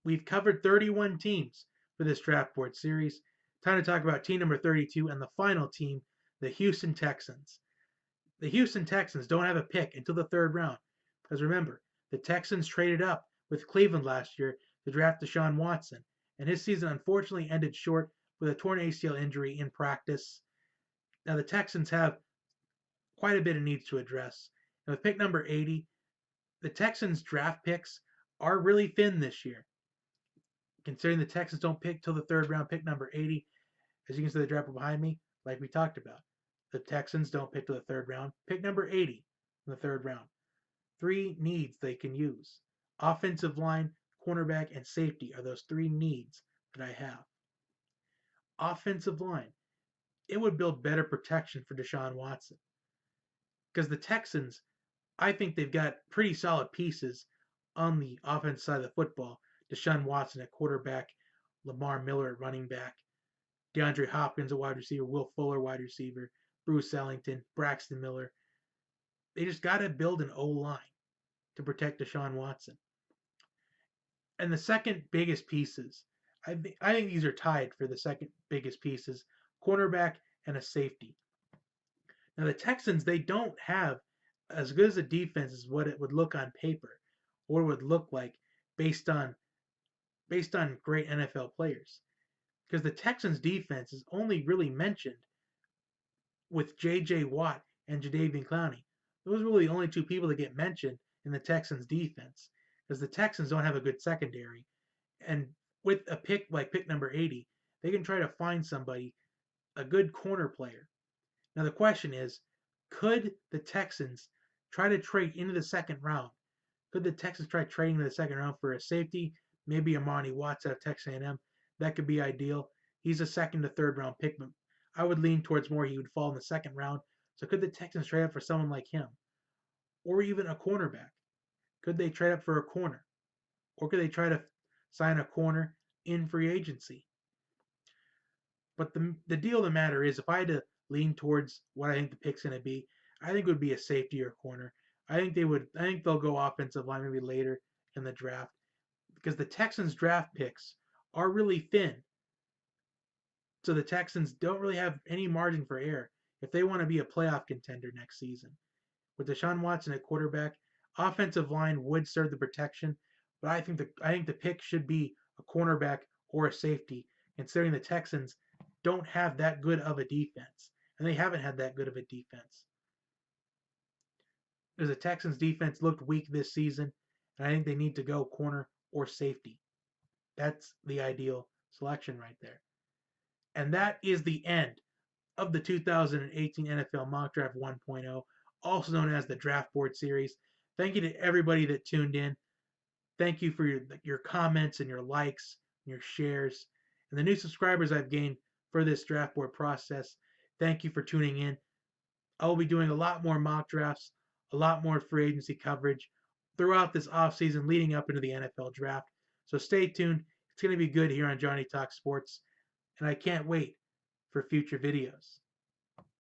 we've covered 31 teams for this draft board series. Time to talk about team number 32 and the final team, the Houston Texans. The Houston Texans don't have a pick until the third round. Because remember, the Texans traded up with Cleveland last year to draft Deshaun Watson, and his season unfortunately ended short with a torn ACL injury in practice. Now the Texans have quite a bit of needs to address. And with pick number 80, the Texans' draft picks are really thin this year. Considering the Texans don't pick till the third round, pick number 80, as you can see the draft behind me, like we talked about. The Texans don't pick till the third round. Pick number 80 in the third round. 3 needs they can use. Offensive line, cornerback, and safety are those 3 needs that I have. Offensive line. It would build better protection for Deshaun Watson. Because the Texans, I think they've got pretty solid pieces on the offensive side of the football. Deshaun Watson at quarterback, Lamar Miller at running back, DeAndre Hopkins at wide receiver, Will Fuller wide receiver, Bruce Ellington, Braxton Miller. They just got to build an O-line to protect Deshaun Watson. And the second biggest pieces, I think these are tied for the second biggest pieces, cornerback and a safety. Now the Texans, they don't have as good as a defense as what it would look on paper or would look like based on great NFL players. Because the Texans defense is only really mentioned with J.J. Watt and Jadeveon Clowney. Those are really the only 2 people that get mentioned in the Texans defense. Because the Texans don't have a good secondary. And with a pick like pick number 80, they can try to find somebody, a good corner player. Now the question is, could the Texans try to trade into the second round? Could the Texans try trading into the second round for a safety? Maybe Amani Watts out of Texas A&M. That could be ideal. He's a second to third round pick, but I would lean towards more he would fall in the second round. So could the Texans trade up for someone like him? Or even a cornerback? Could they trade up for a corner? Or could they try to sign a corner in free agency? But the deal of the matter is, if I had to lean towards what I think the pick's going to be, I think it would be a safety or corner. I think they'll go offensive line maybe later in the draft because the Texans draft picks are really thin. So the Texans don't really have any margin for error if they want to be a playoff contender next season. With Deshaun Watson at quarterback, offensive line would serve the protection, but I think the pick should be a cornerback or a safety, considering the Texans don't have that good of a defense, and they haven't had that good of a defense. Because the Texans defense looked weak this season, and I think they need to go corner or safety. That's the ideal selection right there. And that is the end of the 2018 NFL Mock Draft 1.0, also known as the Draft Board Series. Thank you to everybody that tuned in. Thank you for your comments and your likes, and your shares, and the new subscribers I've gained for this draft board process. Thank you for tuning in. I will be doing a lot more mock drafts, a lot more free agency coverage throughout this offseason leading up into the NFL draft. So stay tuned. It's going to be good here on Johnny Talk Sports, and I can't wait for future videos.